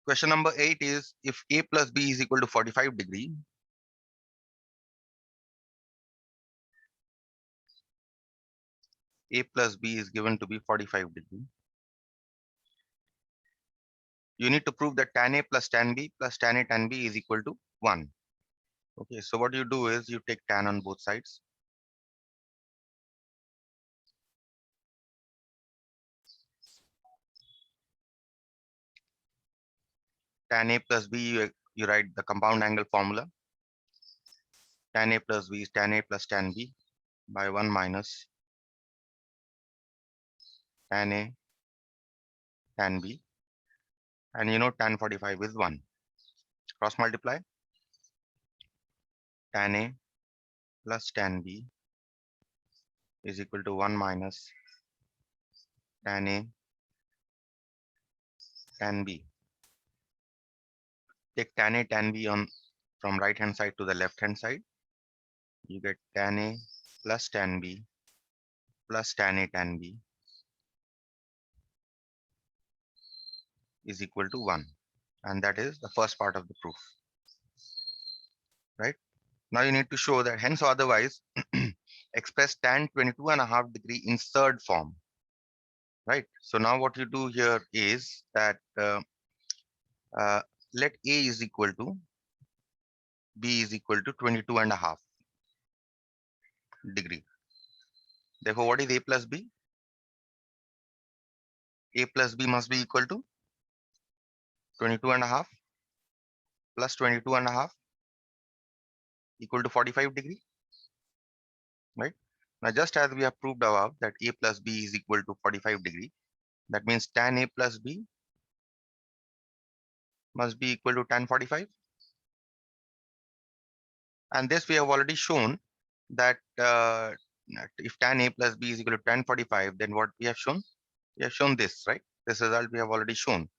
Question number 8 is if a plus b is equal to 45 degree, a plus b is given to be 45 degree. You need to prove that tan a plus tan b plus tan a tan b is equal to 1. Okay, so what you do is you take tan on both sides. Tan a plus b, you write the compound angle formula. Tan a plus b is tan a plus tan b by 1 minus tan a tan b. And you know tan 45 is 1. Cross multiply. Tan a plus tan b is equal to 1 minus tan a tan b. Take tan a tan b on from right hand side to the left hand side. You get tan a plus tan b plus tan a tan b is equal to 1. And that is the first part of the proof. Right? Now you need to show that hence or otherwise express tan 22.5 degree in third form. Right? So now what you do here is that let a is equal to b is equal to 22.5 degree. Therefore, what is a plus b? A plus b must be equal to 22.5 plus 22.5 equal to 45 degree. Right? Now, just as we have proved above that a plus b is equal to 45 degree, that means tan a plus b must be equal to tan 45. And this we have already shown that if tan a plus b is equal to tan 45, then what we have shown? We have shown this, right? This result we have already shown.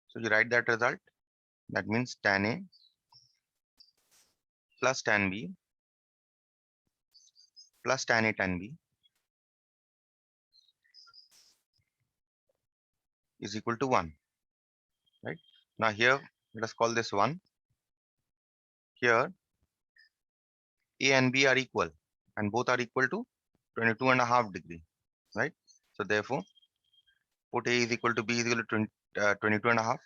So you write that result. That means tan a plus tan b plus tan a tan b is equal to 1. Right? Now here, let us call this 1. Here, a and b are equal, and both are equal to 22.5 degree. Right? So therefore, put a is equal to b is equal to 22.5.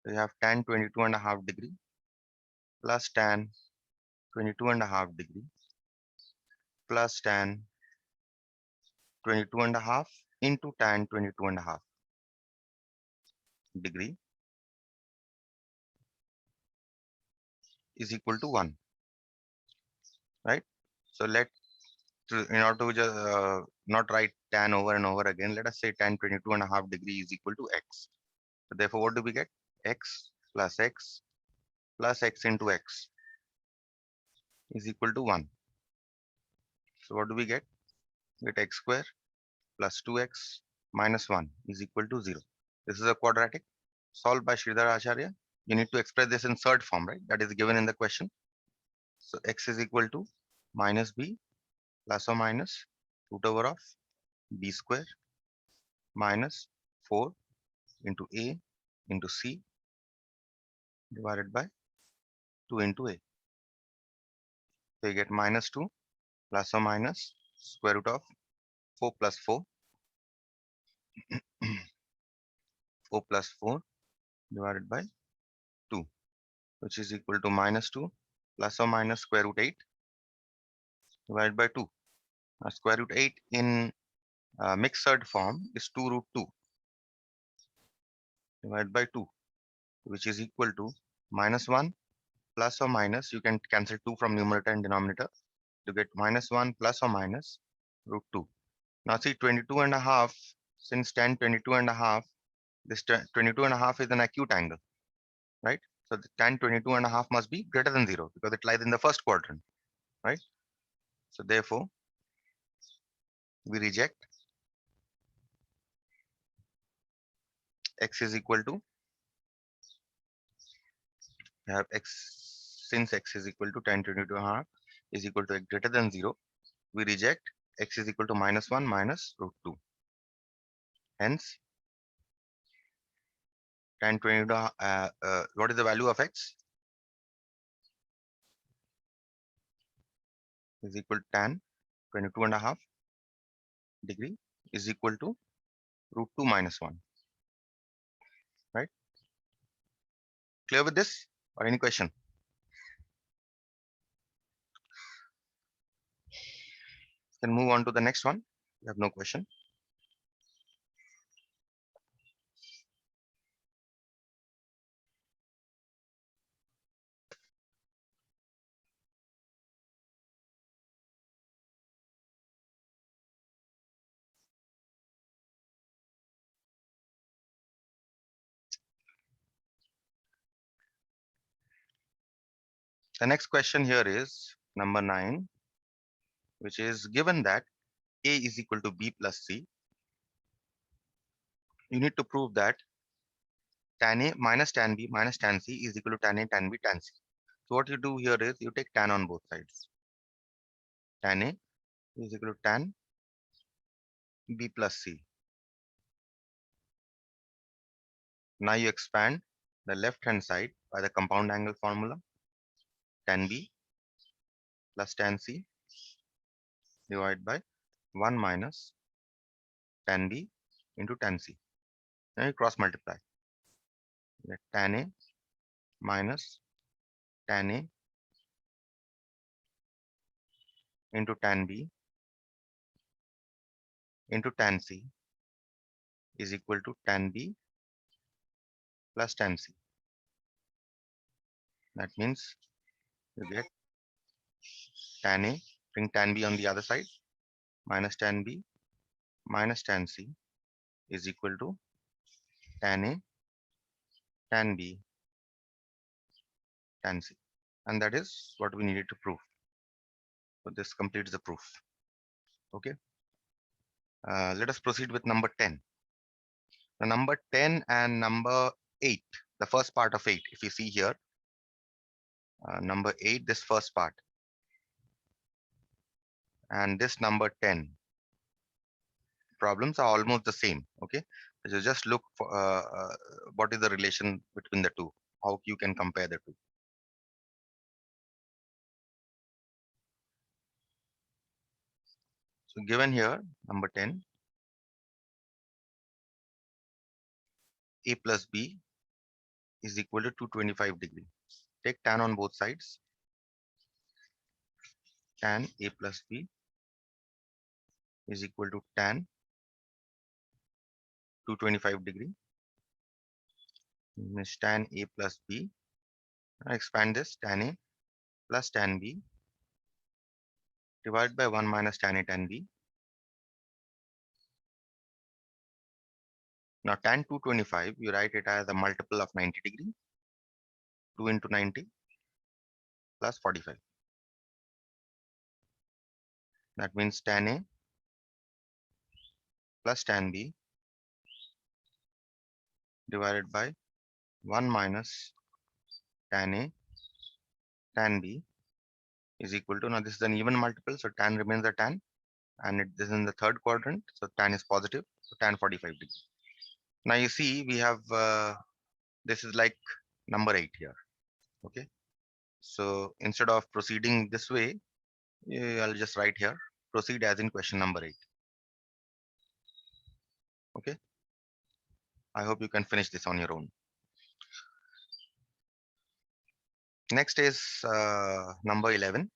So you have tan 22.5 degree plus tan 22.5 degree plus tan 22.5 into tan 22.5 degree is equal to 1. Right? So in order to just not write tan over and over again, let us say tan 22.5 degree is equal to x. So therefore, what do we get? X plus x plus x into x is equal to 1. So what do we get? We get x square plus 2x minus 1 is equal to 0. This is a quadratic solved by Sridhar Acharya. You need to express this in third form, right? That is given in the question. So x is equal to minus b plus or minus root over of b square minus 4 into a into c divided by 2 into a. So you get minus 2 plus or minus square root of 4 plus 4 4 plus 4 divided by 2, which is equal to minus 2 plus or minus square root 8 divided by 2. Now square root 8 in mixed form is 2 root 2 divided by 2, which is equal to minus 1 plus or minus, you can cancel 2 from numerator and denominator to get minus 1 plus or minus root 2. Now see 22.5, since tan 22.5, this 22.5 is an acute angle, right? So the tan 22.5 must be greater than 0 because it lies in the first quadrant, right? So therefore, we reject x is equal to, we have x, since x is equal to tan 22.5 is equal to greater than 0, we reject x is equal to minus 1 minus root 2. Hence, tan 22.5 is equal to 0. tan 22, what is the value of x? Is equal to tan 22.5 degree is equal to root 2 minus 1, right? Clear with this or any question? Then move on to the next one. You have no question. The next question here is number 9, which is given that A is equal to B plus C, you need to prove that tan A minus tan B minus tan C is equal to tan A tan B tan C. So what you do here is you take tan on both sides. Tan A is equal to tan B plus C. Now you expand the left hand side by the compound angle formula. Tan B plus tan C divided by 1 minus tan B into tan C. Now you cross multiply. Get tan A minus tan A into tan B into tan C is equal to tan B plus tan C. That means you get tan A, bring tan B on the other side, minus tan B minus tan C is equal to tan A tan B tan C. And that is what we needed to prove. So this completes the proof. Okay. Let us proceed with number 10. The number 10 and number 8, the first part of 8, if you see here, number 8, this first part, and this number 10, problems are almost the same. Okay. So just look for what is the relation between the two, how you can compare the two. So given here, number 10, A plus B is equal to 225 degree. Take tan on both sides. Tan A plus B is equal to tan 225 degree. Means tan A plus B. Now expand this, tan A plus tan B divided by 1 minus tan A tan B. Now tan 225, you write it as a multiple of 90 degree. 2 into 90 plus 45. That means tan A plus tan B divided by 1 minus tan A tan B is equal to, now this is an even multiple, so tan remains a tan, and this is in the third quadrant, so tan is positive, so tan 45 degree. Now you see we have, this is like number 8 here. Okay. So instead of proceeding this way, I'll just write here, proceed as in question number 8. Okay. I hope you can finish this on your own. Next is number 11.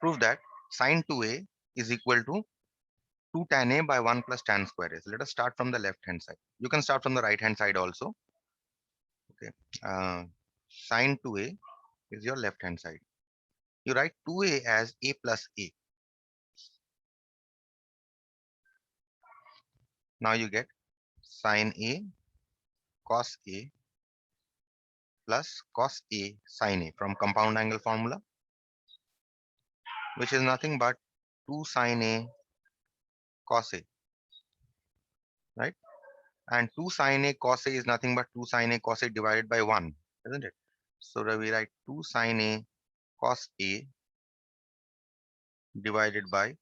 Prove that sine 2a is equal to 2 tan a by 1 plus tan square a. So let us start from the left hand side. You can start from the right hand side also. Okay. Sine 2a is your left hand side. You write 2a as a plus a. Now you get sine a cos a plus cos a sine a from compound angle formula, which is nothing but 2 sine a cos a, right? And 2 sine a cos a is nothing but 2 sine a cos a divided by 1, isn't it? So we write 2 sine a cos A divided by,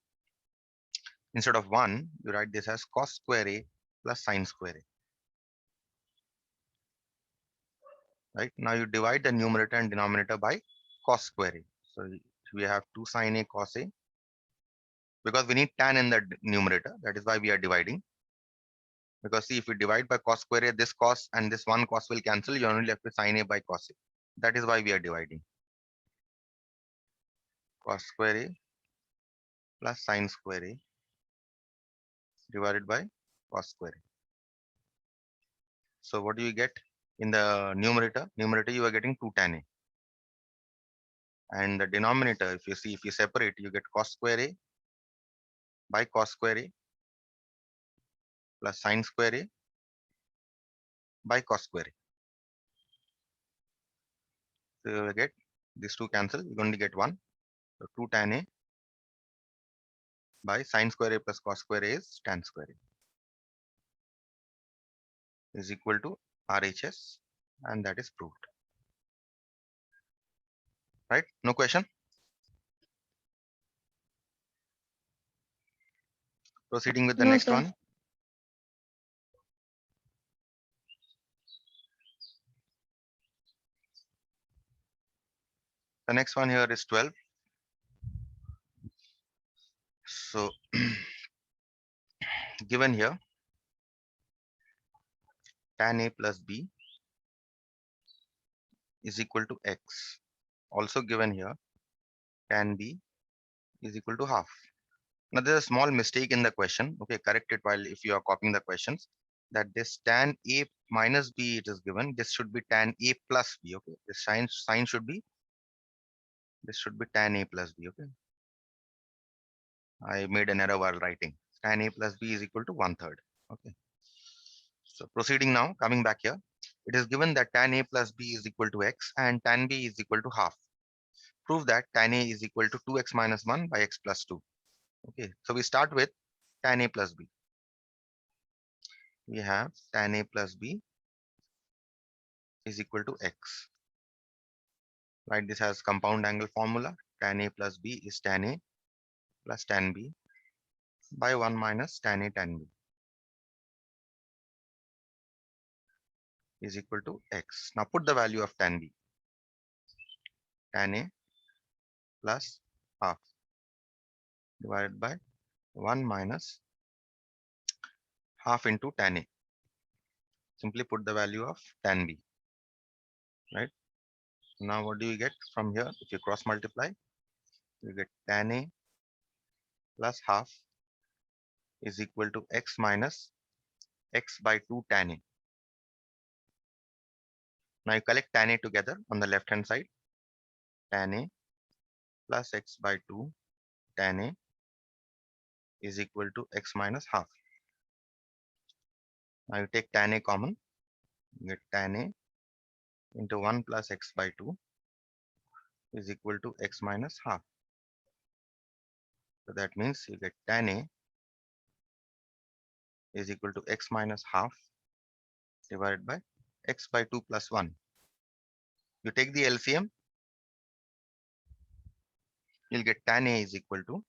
instead of 1, you write this as cos square A plus sine square A. Right? Now you divide the numerator and denominator by cos square A. So we have 2 sine A cos A, because we need tan in the numerator. That is why we are dividing. Because see, if we divide by cos square A, this cos and this one cos will cancel. You are only left with sine A by cos A. That is why we are dividing. Cos square A plus sine square A divided by cos square A. So what do you get in the numerator? Numerator, you are getting 2 tan A. And the denominator, if you see, if you separate, you get cos square A by cos square A plus sine square A by cos square A. So you will get these two cancel, you only get 1. So 2 tan A by sine square A plus cos square A is tan square A is equal to RHS, and that is proved. Right? No question? Proceeding with the No, next sir. one. The next one here is 12. So given here, tan A plus B is equal to X. Also given here, tan B is equal to half. Now there's a small mistake in the question. Okay, correct it while if you are copying the questions. That this tan A minus B it is given. This should be tan A plus B. Okay, this sign should be, this should be tan A plus B. Okay, I made an error while writing. Tan A plus B is equal to 1/3. Okay, so proceeding now, coming back here, it is given that tan A plus B is equal to X and tan B is equal to half. Prove that tan A is equal to 2x minus 1 by x plus 2. Okay, so we start with tan A plus B. We have tan A plus B is equal to x. Write this as compound angle formula. Tan A plus B is tan A plus tan B by 1 minus tan A tan B is equal to x. Now put the value of tan B. Tan A plus half divided by 1 minus half into tan A. Simply put the value of tan B. Right? Now what do you get from here? If you cross multiply, you get tan A plus half is equal to x minus x by 2 tan A. Now you collect tan A together on the left hand side. Tan A plus x by 2 tan A is equal to x minus half. Now you take tan A common, you get tan A into 1 plus x by 2 is equal to x minus half. So that means you get tan A is equal to x minus half divided by x by 2 plus 1. You take the LCM, you'll get tan A is equal to,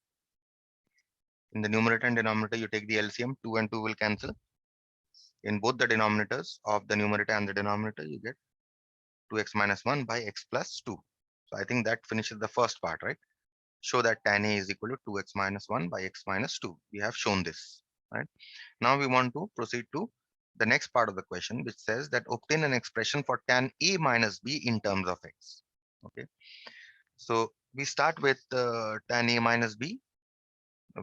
in the numerator and denominator, you take the LCM, 2 and 2 will cancel. In both the denominators of the numerator and the denominator, you get 2x minus 1 by x plus 2. So I think that finishes the first part, right? Show that tan A is equal to 2x minus 1 by x minus 2. We have shown this, right? Now we want to proceed to the next part of the question, which says that obtain an expression for tan A minus B in terms of x. Okay. So we start with tan A minus B.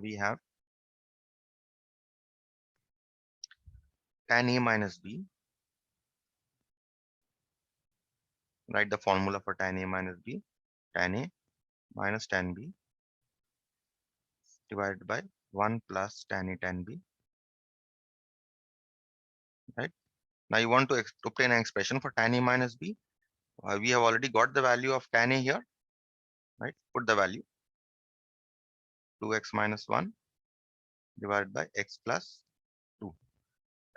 We have tan A minus B. Write the formula for tan A minus B. Tan A minus tan B divided by 1 plus tan A tan B. Right. Now you want to obtain an expression for tan A minus B. We have already got the value of tan A here. Right. Put the value 2x minus 1 divided by x plus 2.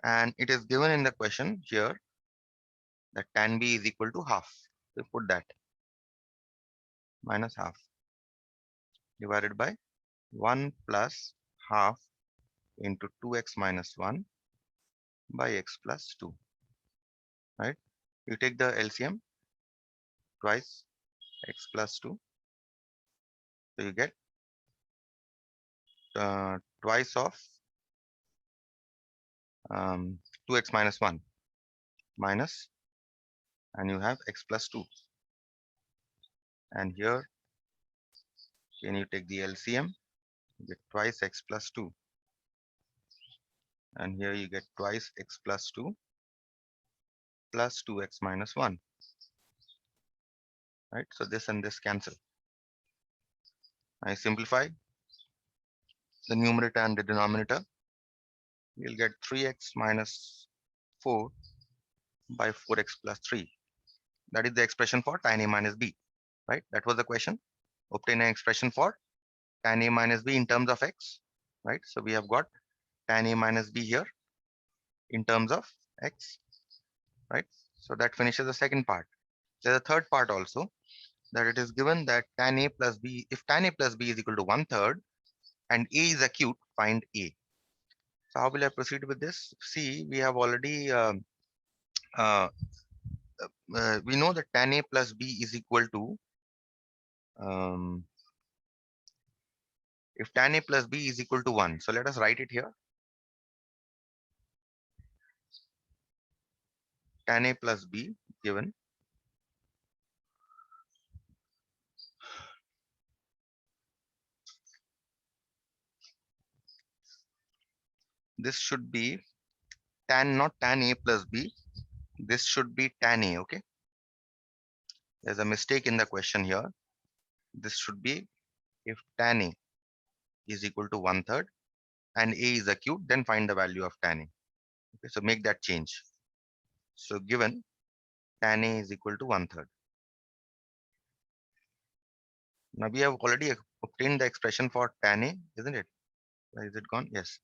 And it is given in the question here that tan B is equal to half. So put that. minus half divided by 1 plus half into 2x minus 1 by x plus 2, right? You take the LCM, twice x plus 2, so you get twice of 2x minus 1 minus, and you have x plus 2, and here when you take the LCM, you get twice x plus 2, and here you get twice x plus 2 plus 2x minus 1, right? So this and this cancel. I simplify the numerator and the denominator. You'll get 3x minus 4 by 4x plus 3. That is the expression for tan A minus B, right? That was the question. Obtain an expression for tan A minus B in terms of x, right? So we have got tan A minus B here in terms of x, right? So that finishes the second part. There's a third part also, that it is given that tan A plus B, if tan A plus B is equal to 1/3 and A is acute, find A. So how will I proceed with this? See, we have already, uh, we know that tan A plus B is equal to, um, if tan A plus B is equal to 1, so let us write it here. Tan A plus B given, this should be tan, not tan A plus B, this should be tan A, okay? There's a mistake in the question here. This should be if tan A is equal to 1/3 and A is acute, then find the value of tan A. Okay, so make that change. So given tan A is equal to 1/3. Now we have already obtained the expression for tan A, isn't it? Where is it gone? Yes.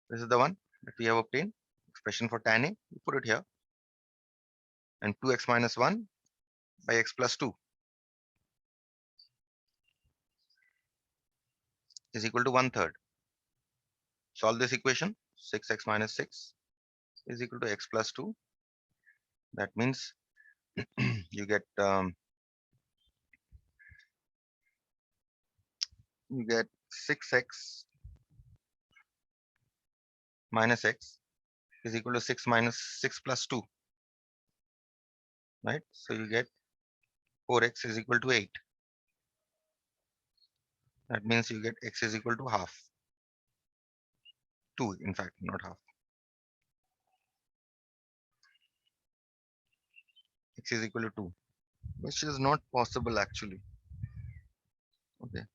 This is the one that we have obtained. Expression for tan A. We put it here. And 2x minus 1 by x plus 2 is equal to 1/3. Solve this equation. 6x minus 6 is equal to x plus 2. That means you get 6x minus x is equal to 6 minus 6 plus 2, right? So you get 4x is equal to 8. That means you get x is equal to half. 2, in fact, not half. X is equal to 2, which is not possible actually. Okay.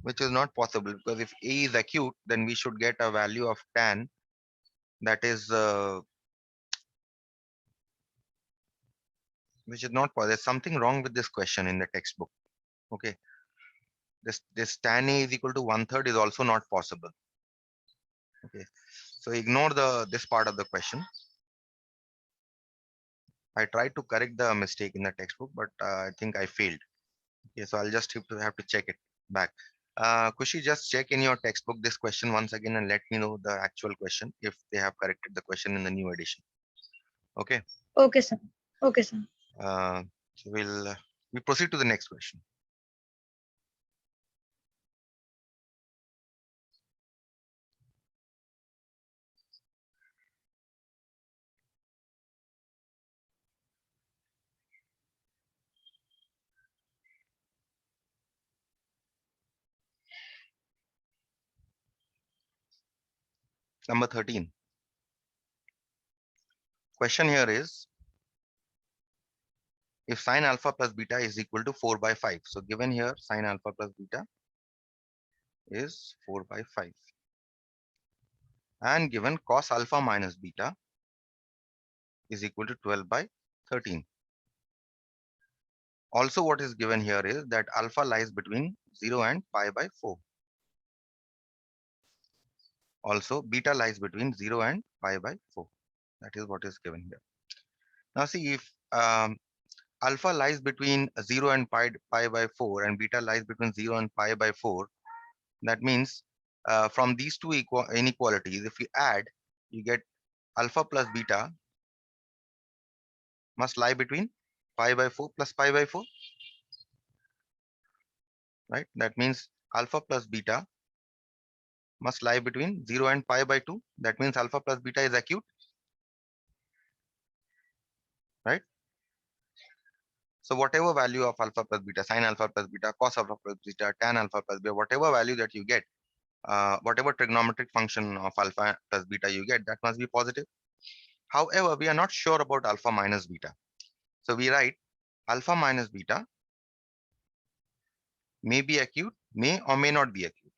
Which is not possible because if A is acute, then we should get a value of tan that is, which is not possible. There's something wrong with this question in the textbook. Okay. This tan A is equal to 1/3 is also not possible. Okay. So ignore this part of the question. I tried to correct the mistake in the textbook, but I think I failed. Okay, so I'll just have to check it back. Kushi, just check in your textbook this question once again and let me know the actual question if they have corrected the question in the new edition. Okay. Okay, sir. Okay, sir. So we proceed to the next question. Number 13. Question here is, if sine alpha plus beta is equal to 4 by 5. So given here sine alpha plus beta is 4 by 5. And given cos alpha minus beta is equal to 12 by 13. Also what is given here is that alpha lies between 0 and pi by 4. Also beta lies between 0 and pi by 4. That is what is given here. Now see, if alpha lies between 0 and pi by 4 and beta lies between 0 and pi by 4, that means from these two inequalities, if you add, you get alpha plus beta must lie between pi by 4 plus pi by 4, right? That means alpha plus beta must lie between 0 and pi by 2. That means alpha plus beta is acute, right? So whatever value of alpha plus beta, sine alpha plus beta, cos alpha plus beta, tan alpha plus beta, whatever value that you get, whatever trigonometric function of alpha plus beta you get, that must be positive. However, we are not sure about alpha minus beta. So we write alpha minus beta may be acute, may or may not be acute.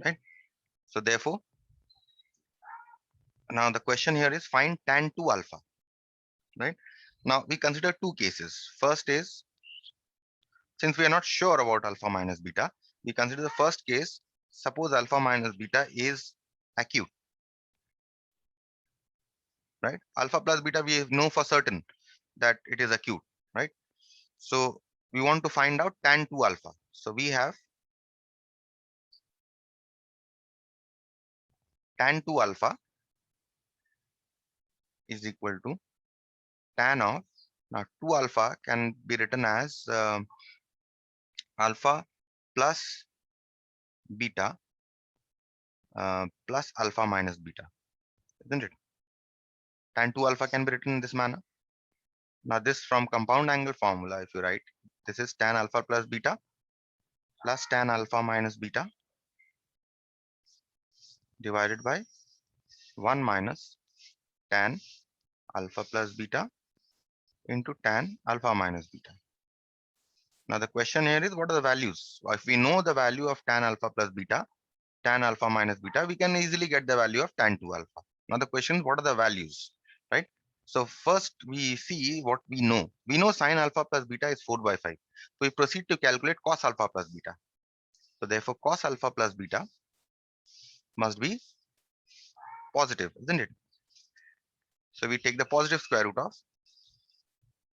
Right? So therefore, now the question here is find tan 2 alpha. Right? Now we consider two cases. First is, since we are not sure about alpha minus beta, we consider the first case. Suppose alpha minus beta is acute. Right? Alpha plus beta we know for certain that it is acute. Right? So we want to find out tan 2 alpha. So we have tan 2 alpha is equal to tan of, now 2 alpha can be written as alpha plus beta plus alpha minus beta, isn't it? Tan 2 alpha can be written in this manner. Now this from compound angle formula, if you write, this is tan alpha plus beta plus tan alpha minus beta divided by 1 minus tan alpha plus beta into tan alpha minus beta. Now the question here is, what are the values? If we know the value of tan alpha plus beta, tan alpha minus beta, we can easily get the value of tan 2 alpha. Now the question is, what are the values, right? So first we see what we know. We know sine alpha plus beta is 4 by 5. So we proceed to calculate cos alpha plus beta. So therefore cos alpha plus beta must be positive, isn't it? So we take the positive square root of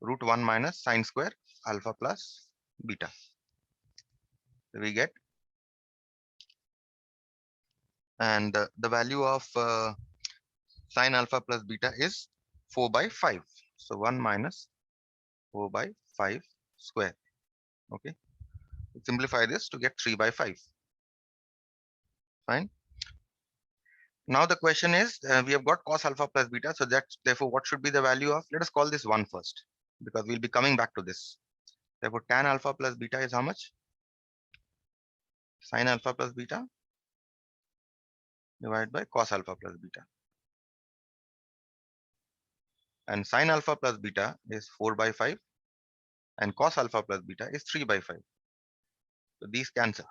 root 1 minus sine square alpha plus beta. So we get, and the value of sine alpha plus beta is 4 by 5. So 1 minus 4 by 5 square. Okay. Simplify this to get 3 by 5. Fine. Now the question is, we have got cos alpha plus beta. So that's therefore what should be the value of, let us call this 1 first, because we'll be coming back to this. Therefore tan alpha plus beta is how much? Sine alpha plus beta divided by cos alpha plus beta. And sine alpha plus beta is 4 by 5 and cos alpha plus beta is 3 by 5. So these cancel.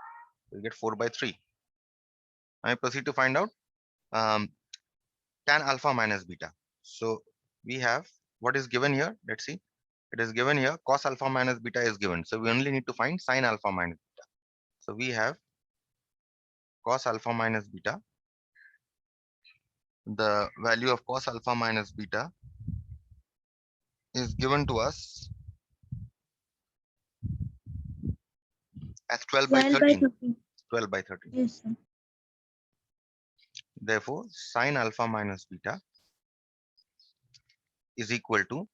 We get 4 by 3. I proceed to find out tan alpha minus beta. So we have what is given here. Let's see. It is given here. Cos alpha minus beta is given. So we only need to find sine alpha minus beta. So we have cos alpha minus beta. The value of cos alpha minus beta is given to us as 12 by 12 by 13. 13. 12 by 13. Yes, sir. Therefore, sine alpha minus beta is equal to,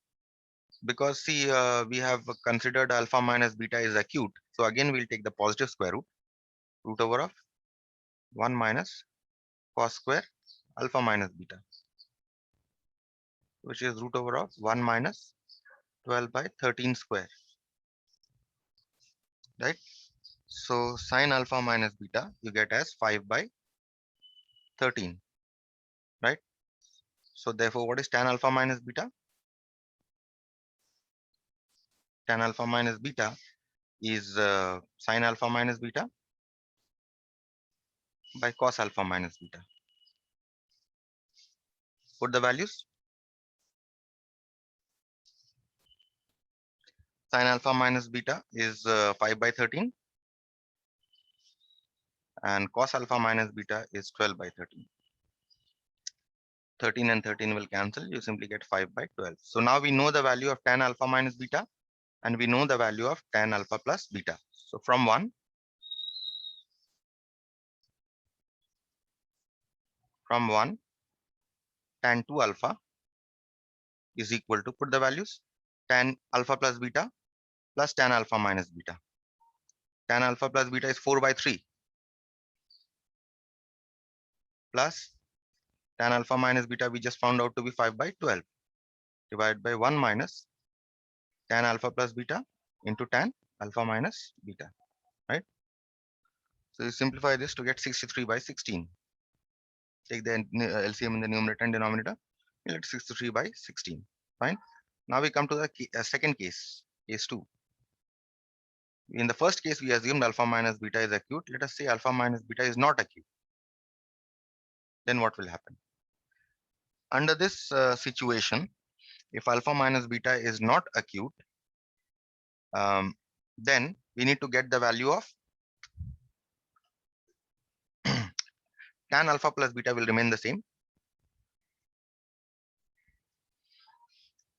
because see, we have considered alpha minus beta is acute. So again, we'll take the positive square root, root over of 1 minus cos square alpha minus beta, which is root over of 1 minus 12 by 13 square, right? So sine alpha minus beta you get as 5 by 13, right? So therefore, what is tan alpha minus beta? Tan alpha minus beta is sine alpha minus beta by cos alpha minus beta. Put the values. Sine alpha minus beta is 5 by 13 and cos alpha minus beta is 12 by 13. 13 and 13 will cancel. You simply get 5 by 12. So now we know the value of tan alpha minus beta, and we know the value of tan alpha plus beta. So from 1, tan 2 alpha is equal to, put the values, tan alpha plus beta plus tan alpha minus beta. Tan alpha plus beta is 4 by 3 plus tan alpha minus beta we just found out to be 5 by 12 divided by 1 minus tan alpha plus beta into tan alpha minus beta, right? So you simplify this to get 63 by 16. Take the LCM in the numerator and denominator. You get 63 by 16. Fine. Now we come to the second case, case 2. In the first case, we assumed alpha minus beta is acute. Let us say alpha minus beta is not acute. Then what will happen? Under this situation, if alpha minus beta is not acute, then we need to get the value of tan alpha plus beta will remain the same.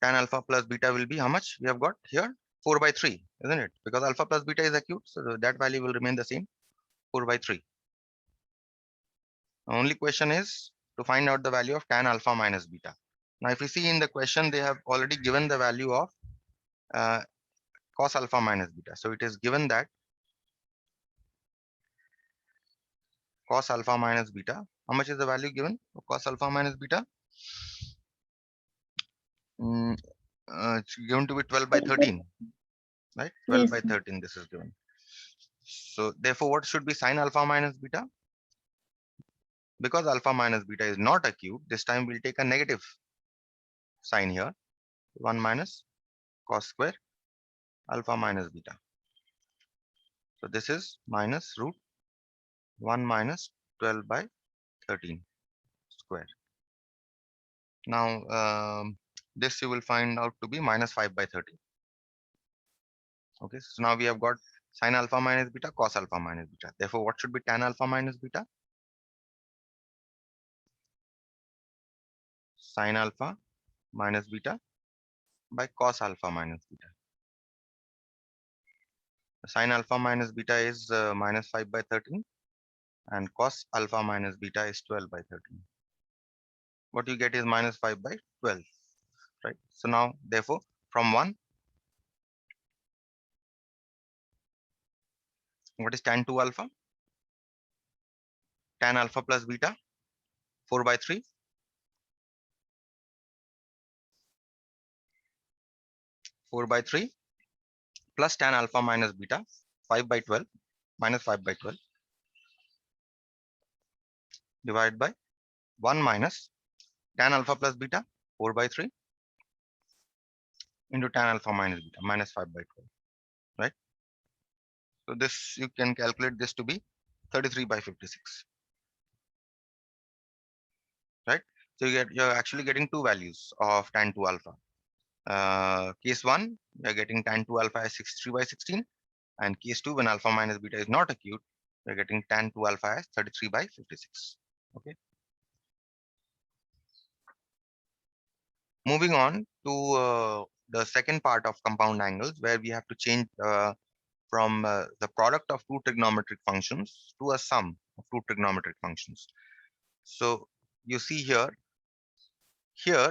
Tan alpha plus beta will be how much we have got here? 4 by 3, isn't it? Because alpha plus beta is acute, so that value will remain the same, 4 by 3. The only question is to find out the value of tan alpha minus beta. Now, if you see in the question, they have already given the value of cos alpha minus beta. So it is given that cos alpha minus beta, how much is the value given for cos alpha minus beta? It's given to be 12 by 13, right? 12 Yes, by sir. 13, this is given. So therefore, what should be sin alpha minus beta? Because alpha minus beta is not acute, this time we'll take a negative sign here. 1 minus cos square alpha minus beta. So this is minus root 1 minus 12 by 13 square. Now, this you will find out to be minus 5 by 13. Okay, so now we have got sin alpha minus beta, cos alpha minus beta. Therefore, what should be tan alpha minus beta? Sin alpha minus beta by cos alpha minus beta. Sin alpha minus beta is minus 5 by 13 and cos alpha minus beta is 12 by 13. What you get is minus 5 by 12, right? So now, therefore, from 1, what is tan 2 alpha? Tan alpha plus beta, 4 by 3. 4 by 3 plus tan alpha minus beta, 5 by 12 minus 5 by 12 divided by 1 minus tan alpha plus beta, 4 by 3 into tan alpha minus beta, minus 5 by 12, right? So this, you can calculate this to be 33 by 56, right? So you're actually getting two values of tan 2 alpha. Case 1, you're getting tan 2 alpha as 63 by 16, and case 2, when alpha minus beta is not acute, you're getting tan 2 alpha as 33 by 56. Okay. Moving on to the second part of compound angles, where we have to change from the product of two trigonometric functions to a sum of two trigonometric functions. So you see here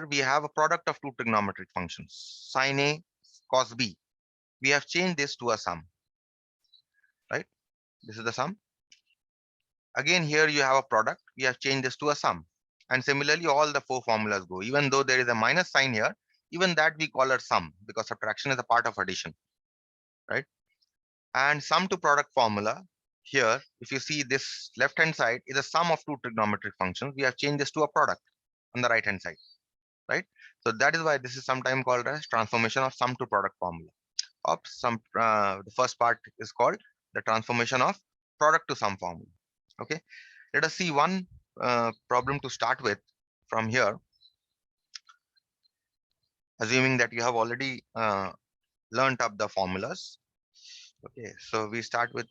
we have a product of two trigonometric functions, sin A, cos B. We have changed this to a sum, right? This is the sum. Again, here you have a product. We have changed this to a sum. And similarly, all the four formulas go. Even though there is a minus sign here, even that we call it sum, because subtraction is a part of addition, right? And sum to product formula here, if you see this left hand side is a sum of two trigonometric functions. We have changed this to a product on the right hand side, right? So that is why this is sometimes called as transformation of sum to product formula. Of some, the first part is called the transformation of product to sum formula. Okay, let us see one problem to start with from here, assuming that you have already learned up the formulas. Okay, so we start with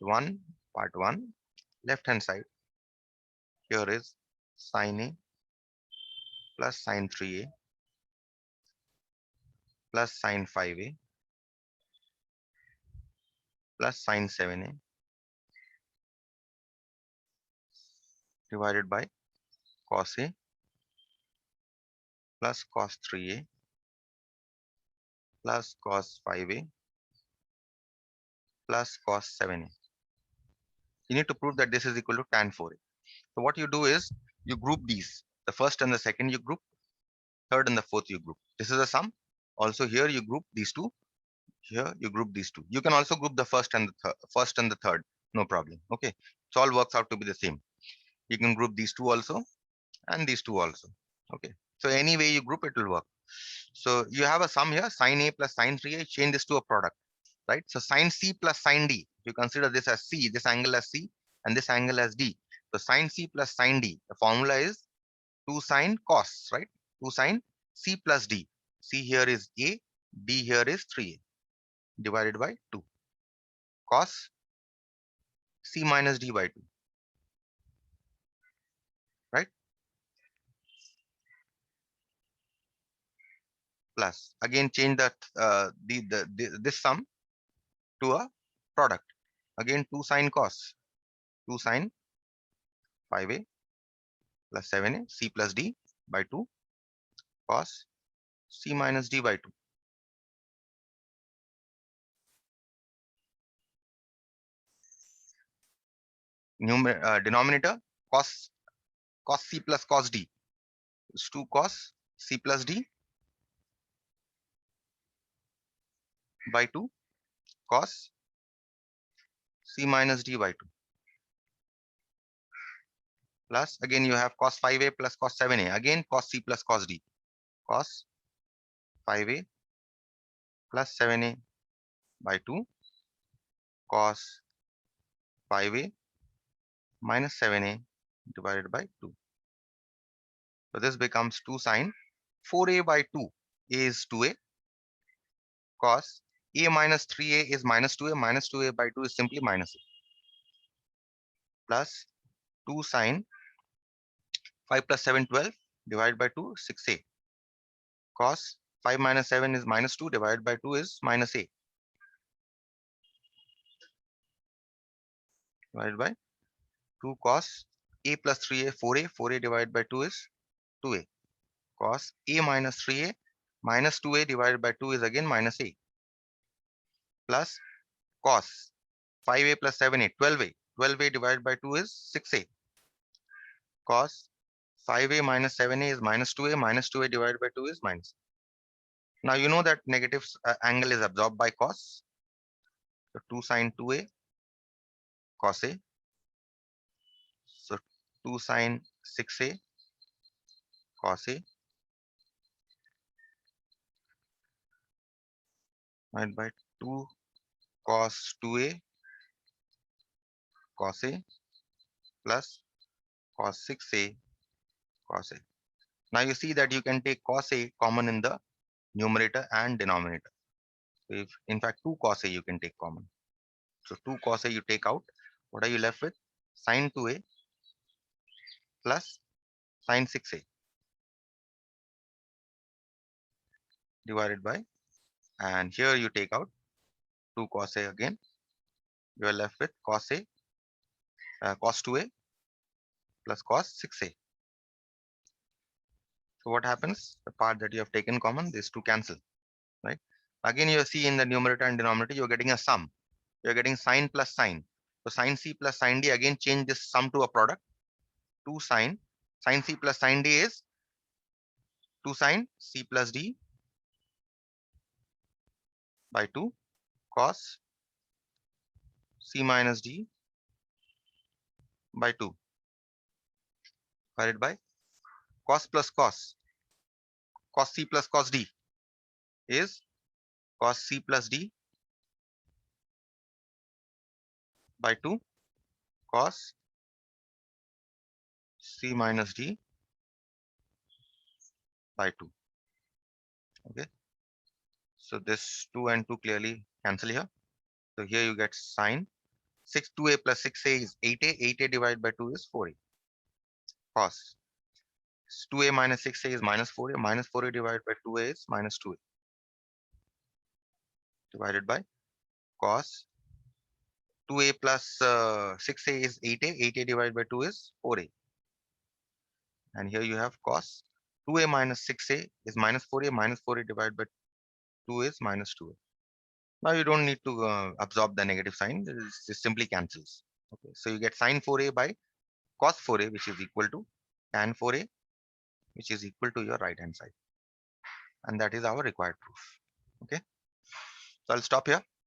part 1, left hand side. Here is sin A plus sine 3a plus sine 5a plus sine 7a divided by cos a plus cos 3a plus cos 5a plus cos 7a. You need to prove that this is equal to tan 4a. So what you do is you group these. The first and the second you group, third and the fourth you group. This is a sum. Also here you group these two. Here you group these two. You can also group the first and the third. No problem. Okay. It all works out to be the same. You can group these two also and these two also. Okay. So any way you group it will work. So you have a sum here, sine A plus sine 3A, change this to a product, right? So sine C plus sine D, you consider this as C, this angle as C, and this angle as D. So sine C plus sine D, the formula is 2 sine cos, right? 2 sine C plus D. C here is A, D here is 3A divided by 2 cos C minus D by 2, right? Plus again change that this sum to a product. Again 2 sine cos, 2 sine 5A plus 7A C plus D by 2 cos C minus D by 2. Denominator cos C plus cos D is 2 cos C plus D by 2 cos C minus D by 2. Plus again you have cos 5A plus cos 7A. Again cos C plus cos D. Cos 5A plus 7A by 2 cos 5A minus 7A divided by 2. So this becomes 2 sine 4A by 2. A is 2A cos A minus 3A is minus 2A. Minus 2A by 2 is simply minus A. Plus 2 sine 5 plus 7, 12 divided by 2, 6A. Cos 5 minus 7 is minus 2 divided by 2 is minus A. Divided by 2 cos A plus 3A, 4A. 4A divided by 2 is 2A. Cos A minus 3A minus 2A divided by 2 is again minus A. Plus cos 5A plus 7A, 12A. 12A divided by 2 is 6A. Cos 5A minus 7A is minus 2A. Minus 2A divided by 2 is minus. Now you know that negative angle is absorbed by cos. So 2 sine 2A cos A. So 2 sine 6A cos A divided by 2 cos 2A cos A plus cos 6A cos A. Now you see that you can take cos A common in the numerator and denominator. So if in fact 2 cos A you can take common. So 2 cos A you take out. What are you left with? Sine 2A plus sine 6A divided by, and here you take out 2 cos A again. You are left with cos A, cos 2A plus cos 6A. So what happens? The part that you have taken common, these two cancel, right? Again, you see in the numerator and denominator, you're getting a sum. You're getting sine plus sine. So sine C plus sine D, again change this sum to a product. 2 sine C plus sine D is 2 sine C plus D by 2 cos C minus D by 2 divided by cos plus cos C plus cos D is cos C plus D by 2 cos C minus D by 2. Okay. So this 2 and 2 clearly cancel here. So here you get sine 2A plus 6A is 8A. 8A divided by 2 is 4A. Cos 2a minus 6a is minus 4a. Minus 4a divided by 2a is minus 2a. Divided by cos 2a plus 6a is 8a. 8a divided by 2 is 4a. And here you have cos 2a minus 6a is minus 4a. Minus 4a divided by 2 is minus 2a. Now you don't need to absorb the negative sign. It simply cancels. Okay, so you get sine 4a by cos 4a, which is equal to tan 4a, which is equal to your right hand side. And that is our required proof. Okay, so I'll stop here.